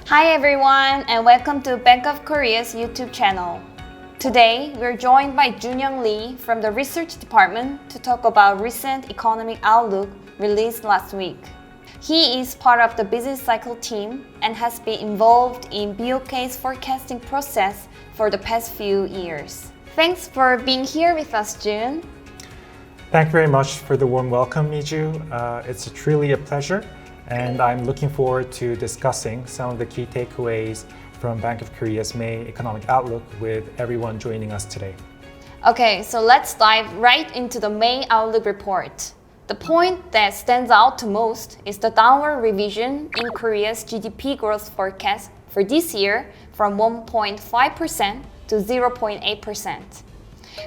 Hi everyone, and welcome to Bank of Korea's YouTube channel. Today, we're joined by Junyoung Lee from the Research Department to talk about recent economic outlook released last week. He is part of the business cycle team and has been involved in BOK's forecasting process for the past few years. Thanks for being here with us, Jun. Thank you very much for the warm welcome, Miju. It's truly a pleasure, and I'm looking forward to discussing some of the key takeaways from Bank of Korea's May economic outlook with everyone joining us today. Okay, so let's dive right into the May outlook report. The point that stands out to most is the downward revision in Korea's GDP growth forecast for this year from 1.5% to 0.8%.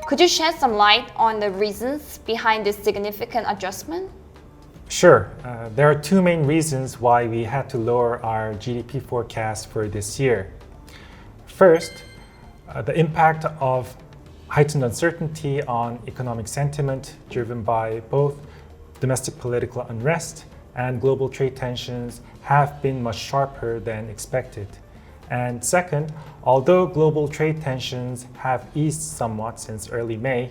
Could you shed some light on the reasons behind this significant adjustment? Sure. There are two main reasons why we had to lower our GDP forecast for this year. First, the impact of heightened uncertainty on economic sentiment driven by both domestic political unrest and global trade tensions have been much sharper than expected. And second, although global trade tensions have eased somewhat since early May,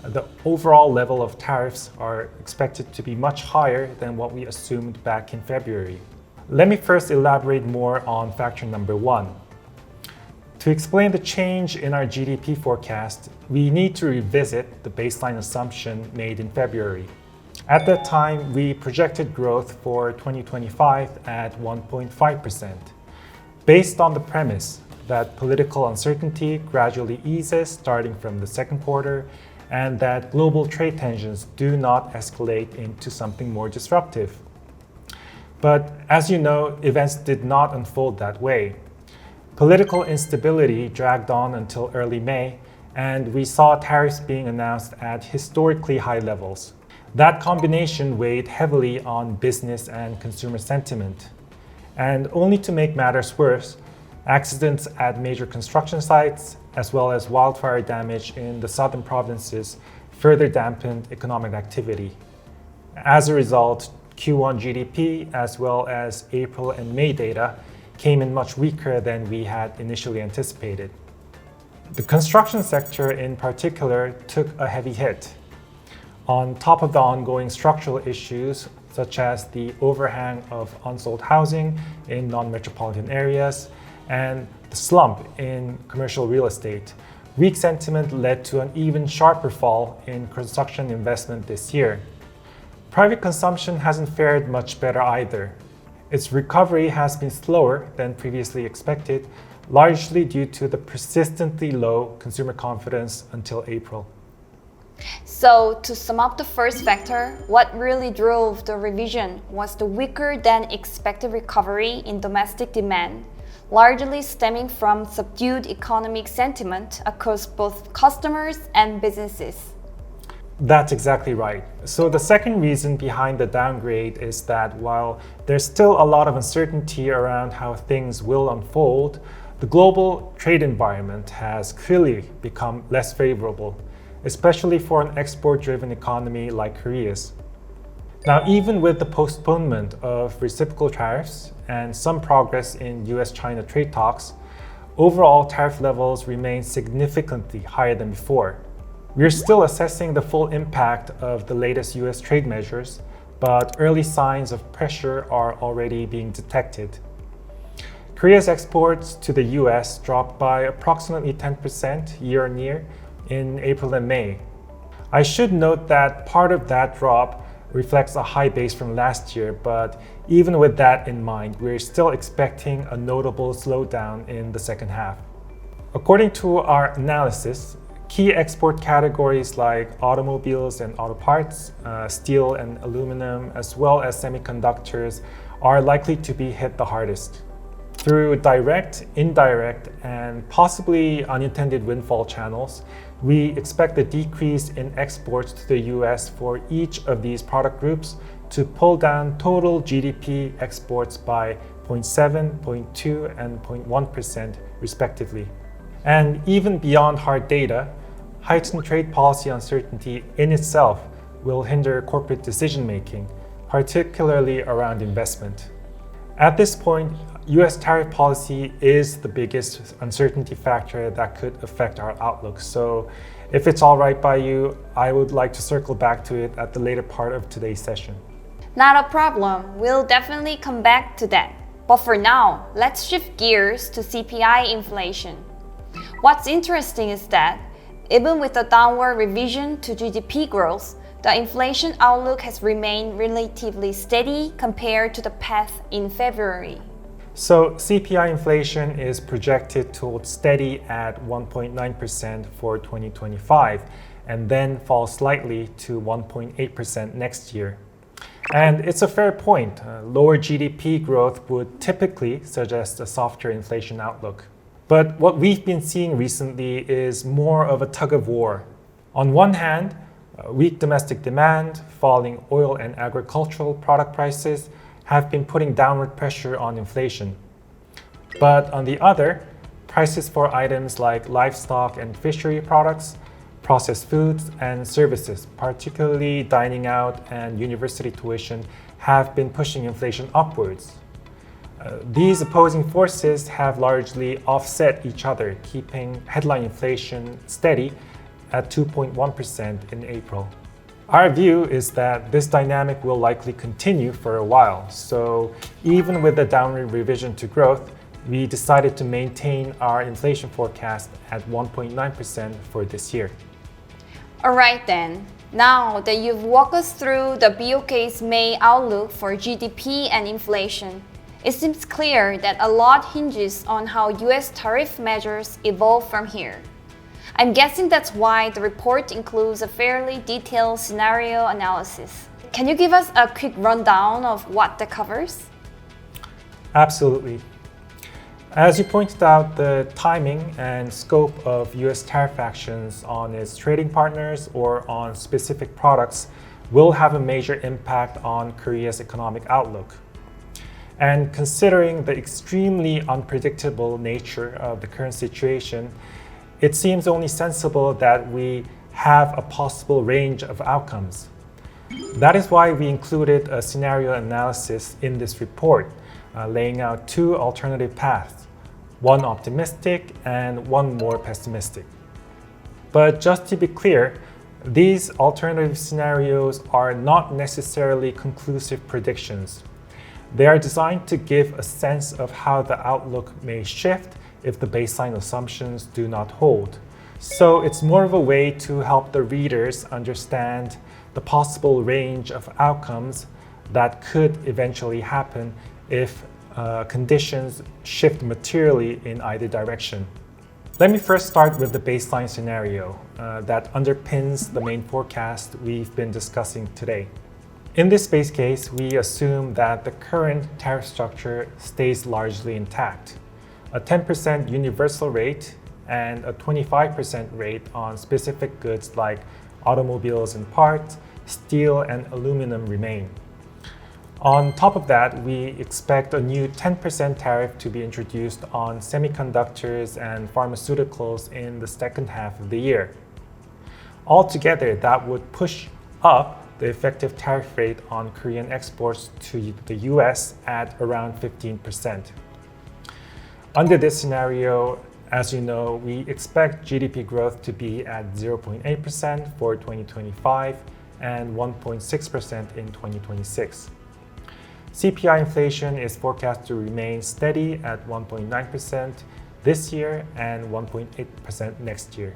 the overall level of tariffs are expected to be much higher than what we assumed back in February. Let me first elaborate more on factor number one. To explain the change in our GDP forecast, we need to revisit the baseline assumption made in February. At that time, we projected growth for 2025 at 1.5%, based on the premise that political uncertainty gradually eases starting from the second quarter and that global trade tensions do not escalate into something more disruptive. But as you know, events did not unfold that way. Political instability dragged on until early May, and we saw tariffs being announced at historically high levels. That combination weighed heavily on business and consumer sentiment. And only to make matters worse, accidents at major construction sites, as well as wildfire damage in the southern provinces, further dampened economic activity. As a result, Q1 GDP, as well as April and May data, came in much weaker than we had initially anticipated. The construction sector in particular took a heavy hit. On top of the ongoing structural issues, such as the overhang of unsold housing in non-metropolitan areas and the slump in commercial real estate, weak sentiment led to an even sharper fall in construction investment this year. Private consumption hasn't fared much better either. Its recovery has been slower than previously expected, largely due to the persistently low consumer confidence until April. So, to sum up the first factor, what really drove the revision was the weaker than expected recovery in domestic demand, largely stemming from subdued economic sentiment across both customers and businesses. That's exactly right. So the second reason behind the downgrade is that while there's still a lot of uncertainty around how things will unfold, the global trade environment has clearly become less favorable, especially for an export-driven economy like Korea's. Now, even with the postponement of reciprocal tariffs and some progress in US-China trade talks, overall tariff levels remain significantly higher than before. We're still assessing the full impact of the latest US trade measures, but early signs of pressure are already being detected. Korea's exports to the US dropped by approximately 10% year-on-year in April and May. I should note that part of that drop reflects a high base from last year, but even with that in mind, we're still expecting a notable slowdown in the second half. According to our analysis, key export categories like automobiles and auto parts, steel and aluminum, as well as semiconductors, are likely to be hit the hardest. Through direct, indirect, and possibly unintended windfall channels, we expect a decrease in exports to the US for each of these product groups to pull down total GDP exports by 0.7, 0.2, and 0.1% respectively. And even beyond hard data, heightened trade policy uncertainty in itself will hinder corporate decision-making, particularly around investment. At this point, US tariff policy is the biggest uncertainty factor that could affect our outlook. So if it's all right by you, I would like to circle back to it at the later part of today's session. Not a problem. We'll definitely come back to that. But for now, let's shift gears to CPI inflation. What's interesting is that even with the downward revision to GDP growth, the inflation outlook has remained relatively steady compared to the path in February. So CPI inflation is projected to hold steady at 1.9% for 2025 and then fall slightly to 1.8% next year. And it's a fair point. Lower GDP growth would typically suggest a softer inflation outlook. But what we've been seeing recently is more of a tug of war. On one hand, weak domestic demand, falling oil and agricultural product prices have been putting downward pressure on inflation. But on the other, prices for items like livestock and fishery products, processed foods and services, particularly dining out and university tuition, have been pushing inflation upwards. These opposing forces have largely offset each other, keeping headline inflation steady at 2.1% in April. Our view is that this dynamic will likely continue for a while. So even with the downward revision to growth, we decided to maintain our inflation forecast at 1.9% for this year. All right then. Now that you've walked us through the BOK's May outlook for GDP and inflation, it seems clear that a lot hinges on how US tariff measures evolve from here. I'm guessing that's why the report includes a fairly detailed scenario analysis. Can you give us a quick rundown of what that covers? Absolutely. As you pointed out, the timing and scope of US tariff actions on its trading partners or on specific products will have a major impact on Korea's economic outlook. And considering the extremely unpredictable nature of the current situation, it seems only sensible that we have a possible range of outcomes. That is why we included a scenario analysis in this report, laying out two alternative paths, one optimistic and one more pessimistic. But just to be clear, these alternative scenarios are not necessarily conclusive predictions. They are designed to give a sense of how the outlook may shift if the baseline assumptions do not hold. So it's more of a way to help the readers understand the possible range of outcomes that could eventually happen if conditions shift materially in either direction. Let me first start with the baseline scenario that underpins the main forecast we've been discussing today. In this base case, we assume that the current tariff structure stays largely intact. A 10% universal rate and a 25% rate on specific goods like automobiles and parts, steel and aluminum remain. On top of that, we expect a new 10% tariff to be introduced on semiconductors and pharmaceuticals in the second half of the year. Altogether, that would push up the effective tariff rate on Korean exports to the US at around 15%. Under this scenario, as you know, we expect GDP growth to be at 0.8% for 2025 and 1.6% in 2026. CPI inflation is forecast to remain steady at 1.9% this year and 1.8% next year.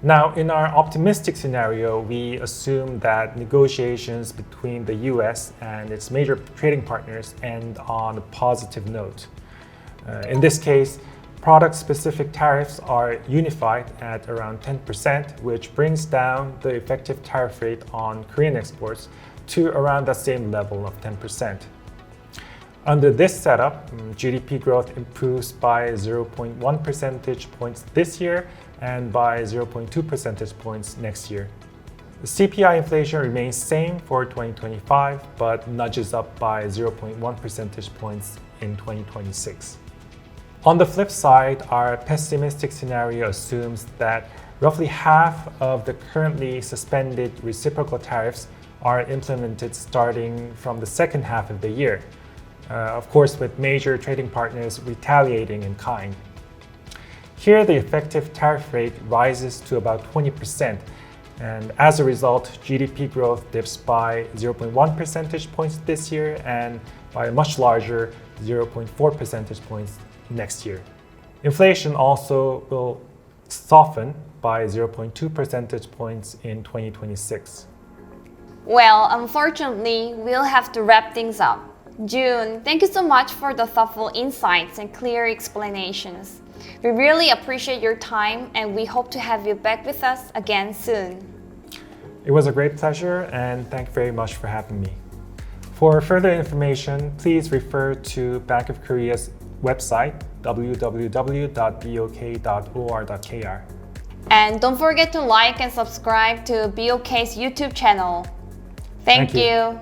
Now, in our optimistic scenario, we assume that negotiations between the US and its major trading partners end on a positive note. In this case, product-specific tariffs are unified at around 10%, which brings down the effective tariff rate on Korean exports to around the same level of 10%. Under this setup, GDP growth improves by 0.1 percentage points this year and by 0.2 percentage points next year. The CPI inflation remains same for 2025, but nudges up by 0.1 percentage points in 2026. On the flip side, our pessimistic scenario assumes that Roughly half of the currently suspended reciprocal tariffs are implemented starting from the second half of the year, of course with major trading partners retaliating in kind. Here, the effective tariff rate rises to about 20%, and as a result, GDP growth dips by 0.1 percentage points this year and by a much larger 0.4 percentage points next year. Inflation also will soften by 0.2 percentage points in 2026. Well, unfortunately, we'll have to wrap things up. June, thank you so much for the thoughtful insights and clear explanations. We really appreciate your time and we hope to have you back with us again soon. It was a great pleasure and thank you very much for having me. For further information, please refer to Bank of Korea's website, www.bok.or.kr. And don't forget to like and subscribe to BOK's YouTube channel. Thank you.